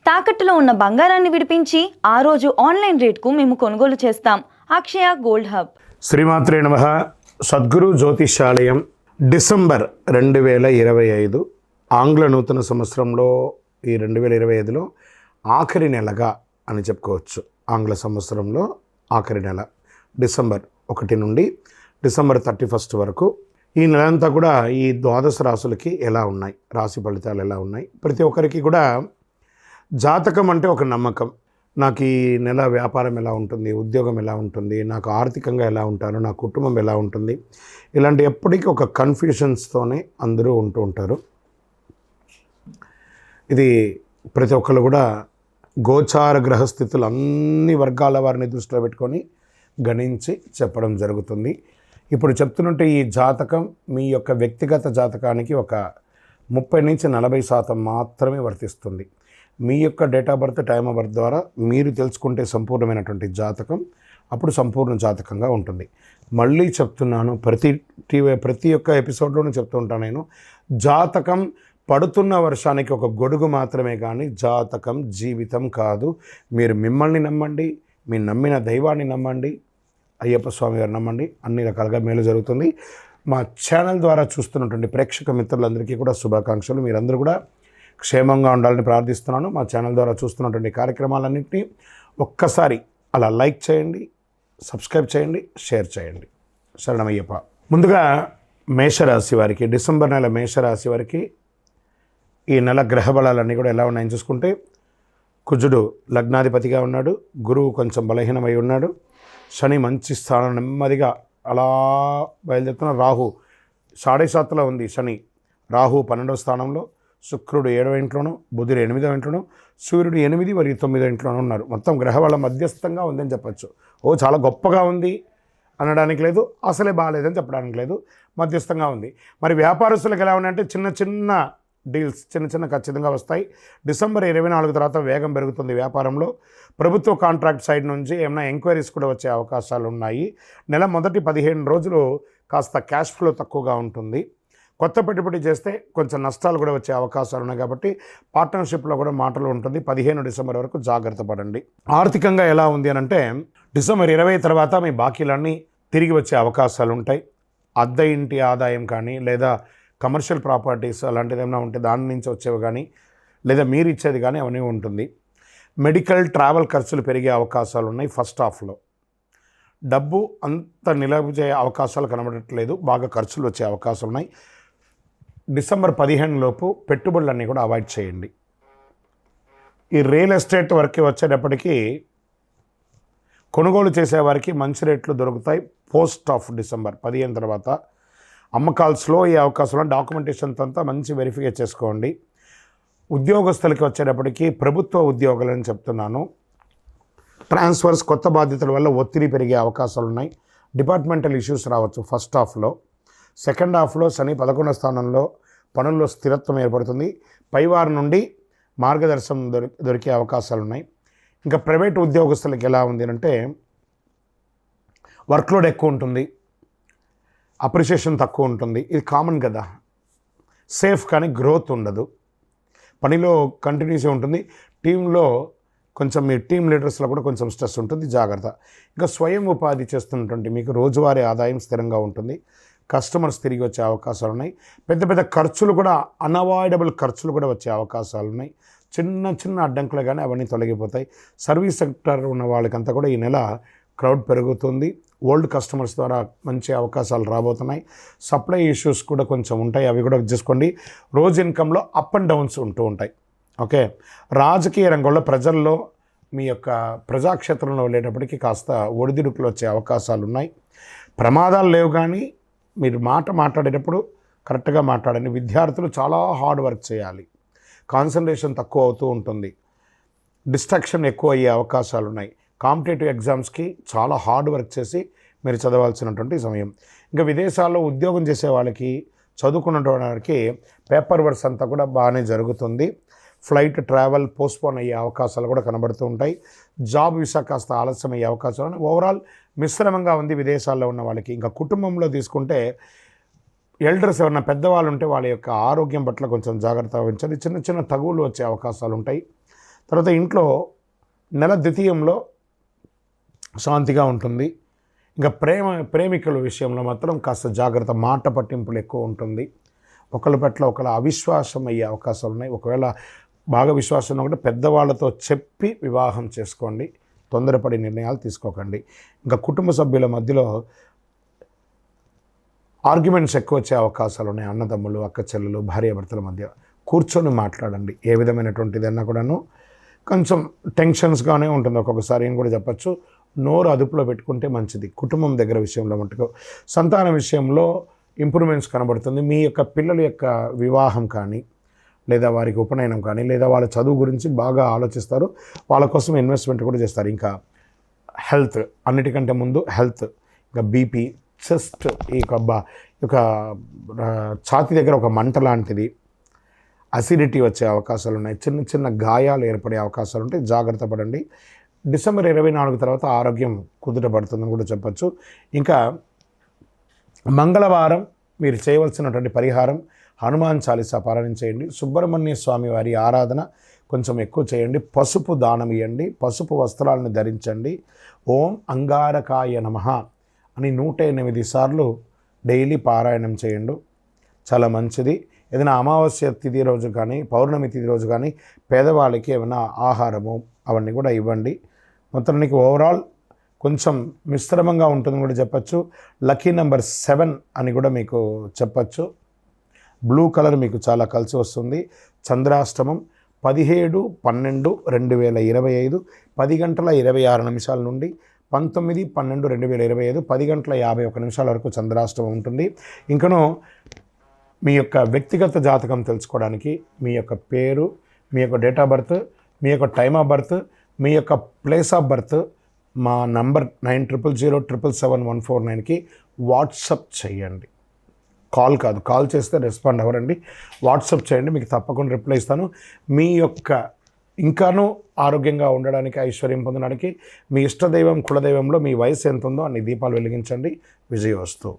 తాకట్టులో ఉన్న బంగారాన్ని విడిపించి ఆ రోజు ఆన్లైన్ రేట్కు మేము కొనుగోలు చేస్తాం. అక్షయ గోల్డ్ హబ్. శ్రీమాత్రే నమః. సద్గురు జ్యోతిషాలయం డిసెంబర్ 2025 ఆంగ్ల నూతన సంవత్సరంలో ఈ 2025లో ఆఖరి నెలగా అని చెప్పుకోవచ్చు. ఆంగ్ల సంవత్సరంలో ఆఖరి నెల డిసెంబర్ 1 నుండి డిసెంబర్ 31 వరకు ఈ నెలంతా కూడా ఈ ద్వాదశ రాశులకి ఎలా ఉన్నాయి, రాశి ఫలితాలు ఎలా ఉన్నాయి, ప్రతి ఒక్కరికి కూడా జాతకం అంటే ఒక నమ్మకం. నాకు ఈ నెల వ్యాపారం ఎలా ఉంటుంది, ఉద్యోగం ఎలా ఉంటుంది, నాకు ఆర్థికంగా ఎలా ఉంటాను, నా కుటుంబం ఎలా ఉంటుంది, ఇలాంటి ఎప్పటికీ ఒక కన్ఫ్యూషన్స్తోనే అందరూ ఉంటూ ఉంటారు. ఇది ప్రతి ఒక్కరు కూడా గోచార గ్రహస్థితులు అన్ని వర్గాల వారిని దృష్టిలో పెట్టుకొని గణించి చెప్పడం జరుగుతుంది. ఇప్పుడు చెప్తున్నట్టు ఈ జాతకం మీ యొక్క వ్యక్తిగత జాతకానికి ఒక 30-40% మాత్రమే వర్తిస్తుంది. మీ యొక్క date of birth, time of birth ద్వారా మీరు తెలుసుకుంటే సంపూర్ణమైనటువంటి జాతకం అప్పుడు సంపూర్ణ జాతకంగా ఉంటుంది. మళ్ళీ చెప్తున్నాను, ప్రతి ఒక్క ఎపిసోడ్లోనూ చెప్తూ ఉంటాను నేను, జాతకం పడుతున్న వర్షానికి ఒక గొడుగు మాత్రమే కానీ జాతకం జీవితం కాదు. మీరు మిమ్మల్ని నమ్మండి, మీ నమ్మిన దైవాన్ని నమ్మండి, అయ్యప్ప స్వామి గారు నమ్మండి, అన్ని రకాలుగా మేలు జరుగుతుంది. మా ఛానల్ ద్వారా చూస్తున్నటువంటి ప్రేక్షక మిత్రులందరికీ కూడా శుభాకాంక్షలు. మీరందరూ కూడా క్షేమంగా ఉండాలని ప్రార్థిస్తున్నాను. మా ఛానల్ ద్వారా చూస్తున్నటువంటి కార్యక్రమాలన్నింటినీ ఒక్కసారి అలా లైక్ చేయండి, సబ్స్క్రైబ్ చేయండి, షేర్ చేయండి. శరణమయ్యప్ప. ముందుగా మేషరాశి వారికి, డిసెంబర్ నెల మేషరాశి వారికి ఈ నెల గ్రహ బలాలన్నీ కూడా ఎలా ఉన్నాయని చూసుకుంటే, కుజుడు లగ్నాధిపతిగా ఉన్నాడు, గురువు కొంచెం బలహీనమై ఉన్నాడు, శని మంచి స్థానం నెమ్మదిగా అలా బయలుదేరుతున్న, రాహు 7.5లో ఉంది శని, రాహు 12వ స్థానంలో, శుక్రుడు 7వ ఇంట్లోనూ, బుధుడు 8వ ఇంట్లోనూ, సూర్యుడు 8 మరియు 9వ ఇంట్లోనూ ఉన్నారు. మొత్తం గ్రహ బలం మధ్యస్థంగా ఉందని చెప్పచ్చు. చాలా గొప్పగా ఉంది అనడానికి లేదు, అసలే బాగాలేదని చెప్పడానికి లేదు, మధ్యస్థంగా ఉంది. మరి వ్యాపారస్తులకు ఎలా ఉన్నాయంటే చిన్న చిన్న డీల్స్ చిన్న ఖచ్చితంగా వస్తాయి. డిసెంబర్ 24 తర్వాత వేగం పెరుగుతుంది వ్యాపారంలో. ప్రభుత్వ కాంట్రాక్ట్ సైడ్ నుంచి ఏమైనా ఎంక్వైరీస్ కూడా వచ్చే అవకాశాలు ఉన్నాయి. నెల మొదటి 15 రోజులు కాస్త క్యాష్ ఫ్లో తక్కువగా ఉంటుంది. కొత్త పెట్టుబడి చేస్తే కొంచెం నష్టాలు కూడా వచ్చే అవకాశాలు ఉన్నాయి కాబట్టి పార్ట్నర్షిప్లో కూడా మాటలు ఉంటుంది. 15 డిసెంబర్ వరకు జాగ్రత్త పడండి. ఆర్థికంగా ఎలా ఉంది అని అంటే, డిసెంబర్ 20 తర్వాత మీ బాకీలన్నీ తిరిగి వచ్చే అవకాశాలు ఉంటాయి. అద్దె ఇంటి ఆదాయం కానీ, లేదా కమర్షియల్ ప్రాపర్టీస్ అలాంటిది ఏమైనా ఉంటే దాని నుంచి వచ్చేవి కానీ, లేదా మీరు ఇచ్చేది కానీ అవన్నీ ఉంటుంది. మెడికల్, ట్రావెల్ ఖర్చులు పెరిగే అవకాశాలు ఉన్నాయి. ఫస్ట్ హాఫ్లో డబ్బు అంత నిలవజే అవకాశాలు కనబడట్లేదు, బాగా ఖర్చులు వచ్చే అవకాశాలు ఉన్నాయి. డిసెంబర్ 15 లోపు పెట్టుబడులన్నీ కూడా అవాయిడ్ చేయండి. ఈ రియల్ ఎస్టేట్ వరకు వచ్చేటప్పటికీ కొనుగోలు చేసేవారికి మంచి రేట్లు దొరుకుతాయి. పోస్ట్ ఆఫ్ డిసెంబర్ 15 తర్వాత అమ్మకాలు స్లో అయ్యే అవకాశం, డాక్యుమెంటేషన్ అంతా మంచి వెరిఫై చేసుకోండి. ఉద్యోగస్తులకి వచ్చేటప్పటికి ప్రభుత్వ ఉద్యోగాలని చెప్తున్నాను, ట్రాన్స్ఫర్స్, కొత్త బాధ్యతల వల్ల ఒత్తిడి పెరిగే అవకాశాలు ఉన్నాయి. డిపార్ట్మెంటల్ ఇష్యూస్ రావచ్చు ఫస్ట్ హాఫ్లో. సెకండ్ హాఫ్లో శని 11వ స్థానంలో, పనుల్లో స్థిరత్వం ఏర్పడుతుంది. పైవారి నుండి మార్గదర్శనం దొరికే అవకాశాలు ఉన్నాయి. ఇంకా ప్రైవేట్ ఉద్యోగస్తులకి ఎలా ఉంది అంటే, వర్క్లోడ్ ఎక్కువ ఉంటుంది, అప్రిషియేషన్ తక్కువ ఉంటుంది. ఇది కామన్ కదా. సేఫ్ కానీ గ్రోత్ ఉండదు. పనిలో కంటిన్యూస్ ఉంటుంది. టీంలో కొంచెం మీ టీం లీడర్స్లో కూడా కొంచెం స్ట్రెస్ ఉంటుంది, జాగ్రత్త. ఇంకా స్వయం ఉపాధి చేస్తున్నటువంటి మీకు రోజువారీ ఆదాయం స్థిరంగా ఉంటుంది. కస్టమర్స్ తిరిగి వచ్చే అవకాశాలు ఉన్నాయి. పెద్ద పెద్ద ఖర్చులు కూడా, అన్అవాయిడబుల్ ఖర్చులు కూడా వచ్చే అవకాశాలు ఉన్నాయి. చిన్న అడ్డంకులు కానీ అవన్నీ తొలగిపోతాయి. సర్వీస్ సెక్టర్ ఉన్న వాళ్ళకంతా కూడా ఈ నెల క్రౌడ్ పెరుగుతుంది. ఓల్డ్ కస్టమర్స్ ద్వారా మంచి అవకాశాలు రాబోతున్నాయి. సప్లై ఇష్యూస్ కూడా కొంచెం ఉంటాయి, అవి కూడా చేసుకోండి. రోజు ఇన్కంలో అప్ అండ్ డౌన్స్ ఉంటూ ఉంటాయి. ఓకే. రాజకీయ రంగంలో ప్రజల్లో మీ యొక్క ప్రజాక్షేత్రంలో వెళ్ళేటప్పటికీ కాస్త ఒడిదుడుకులు వచ్చే అవకాశాలు ఉన్నాయి. ప్రమాదాలు లేవు కానీ మీరు మాట్లాడేటప్పుడు కరెక్ట్గా మాట్లాడండి. విద్యార్థులు చాలా హార్డ్ వర్క్ చేయాలి, కాన్సన్ట్రేషన్ తక్కువ అవుతూ ఉంటుంది, డిస్ట్రాక్షన్ ఎక్కువ అయ్యే అవకాశాలు ఉన్నాయి. కాంపిటేటివ్ ఎగ్జామ్స్కి చాలా హార్డ్ వర్క్ చేసి మీరు చదవాల్సినటువంటి సమయం. ఇంకా విదేశాల్లో ఉద్యోగం చేసే వాళ్ళకి, చదువుకున్నటువంటి వారికి పేపర్ వర్క్స్ అంతా కూడా బాగానే జరుగుతుంది. ఫ్లైట్ ట్రావెల్ పోస్ట్పోన్ అయ్యే అవకాశాలు కూడా కనబడుతూ ఉంటాయి. జాబ్ వీసా కాస్త ఆలస్యం అయ్యే అవకాశాలు. ఓవరాల్ మిశ్రమంగా ఉంది విదేశాల్లో ఉన్న వాళ్ళకి. ఇంకా కుటుంబంలో తీసుకుంటే ఎల్డర్స్ ఎవరైనా పెద్దవాళ్ళు ఉంటే వాళ్ళ యొక్క ఆరోగ్యం పట్ల కొంచెం జాగ్రత్త వహించాలి. చిన్న చిన్న తగువులు వచ్చే అవకాశాలు ఉంటాయి. తర్వాత ఇంట్లో నెల ద్వితీయంలో శాంతిగా ఉంటుంది. ఇంకా ప్రేమికుల విషయంలో మాత్రం కాస్త జాగ్రత్త, మాట పట్టింపులు ఎక్కువ ఉంటుంది. ఒకళ్ళ పట్ల ఒకళ్ళ అవిశ్వాసం అయ్యే అవకాశాలు ఉన్నాయి. ఒకవేళ బాగా విశ్వాసం ఒకటి పెద్దవాళ్ళతో చెప్పి వివాహం చేసుకోండి, తొందరపడి నిర్ణయాలు తీసుకోకండి. ఇంకా కుటుంబ సభ్యుల మధ్యలో ఆర్గ్యుమెంట్స్ ఎక్కువ వచ్చే అవకాశాలు ఉన్నాయి. అన్నదమ్ములు, అక్క చెల్లెలు, భార్యాభర్తల మధ్య కూర్చొని మాట్లాడండి. ఏ విధమైనటువంటిదన్నా కూడాను కొంచెం టెన్షన్స్గానే ఉంటుంది ఒక్కొక్కసారి అని కూడా చెప్పచ్చు. నోరు అదుపులో పెట్టుకుంటే మంచిది. కుటుంబం దగ్గర విషయంలో మటుకు సంతాన విషయంలో ఇంప్రూవ్మెంట్స్ కనబడుతుంది. మీ యొక్క పిల్లల యొక్క వివాహం కానీ, లేదా వారికి ఉపనయనం కానీ, లేదా వాళ్ళ చదువు గురించి బాగా ఆలోచిస్తారు. వాళ్ళ కోసం ఇన్వెస్ట్మెంట్ కూడా చేస్తారు. ఇంకా హెల్త్, అన్నిటికంటే ముందు హెల్త్. ఇంకా బీపీ, చెస్ట్, ఈ యొక్క ఛాతీ దగ్గర ఒక మంట లాంటిది, అసిడిటీ వచ్చే అవకాశాలు ఉన్నాయి. చిన్న చిన్న గాయాలు ఏర్పడే అవకాశాలు ఉంటాయి. జాగ్రత్త పడండి. డిసెంబర్ 24 తర్వాత ఆరోగ్యం కుదుటపడుతుందని కూడా చెప్పచ్చు. ఇంకా మంగళవారం మీరు చేయవలసినటువంటి పరిహారం హనుమాన్ చాలీసా పారాయణ చేయండి. సుబ్రహ్మణ్య స్వామి వారి ఆరాధన కొంచెం ఎక్కువ చేయండి. పసుపు దానం ఇవ్వండి. పసుపు వస్త్రాలను ధరించండి. ఓం అంగారకాయ నమః అని 108 సార్లు డైలీ పారాయణం చేయండి. చాలా మంచిది. ఏదైనా అమావాస్య తిథి రోజు కానీ, పౌర్ణమి తిథి రోజు కానీ పేదవాళ్ళకి ఏమైనా ఆహారము అవన్నీ కూడా ఇవ్వండి. మొత్తానికి ఓవరాల్ కొంచెం మిశ్రమంగా ఉంటుందని కూడా చెప్పచ్చు. లక్కీ నెంబర్ 7 అని కూడా మీకు చెప్పచ్చు. బ్లూ కలర్ మీకు చాలా కలిసి వస్తుంది. చంద్రాష్టమం 17/12/2025 10:26 నుండి 19/12/2025 10:51 వరకు చంద్రాష్టమం ఉంటుంది. ఇంకను మీ యొక్క వ్యక్తిగత జాతకం తెలుసుకోవడానికి మీ యొక్క పేరు, మీ యొక్క డేట్ ఆఫ్ బర్త్, మీ యొక్క టైమ్ ఆఫ్ బర్త్, మీ యొక్క ప్లేస్ ఆఫ్ బర్త్ మా నంబర్ 9000077149కి వాట్సప్ చేయండి. కాల్ కాదు, కాల్ చేస్తే రెస్పాండ్ అవ్వరండి. వాట్సప్ చేయండి, మీకు తప్పకుండా రిప్లై ఇస్తాను. మీ యొక్క ఇంకానూ ఆరోగ్యంగా ఉండడానికి, ఐశ్వర్యం పొందడానికి మీ ఇష్టదైవం కులదైవంలో మీ వయసు ఎంత ఉందో అన్ని దీపాలు వెలిగించండి. విజయోస్తు.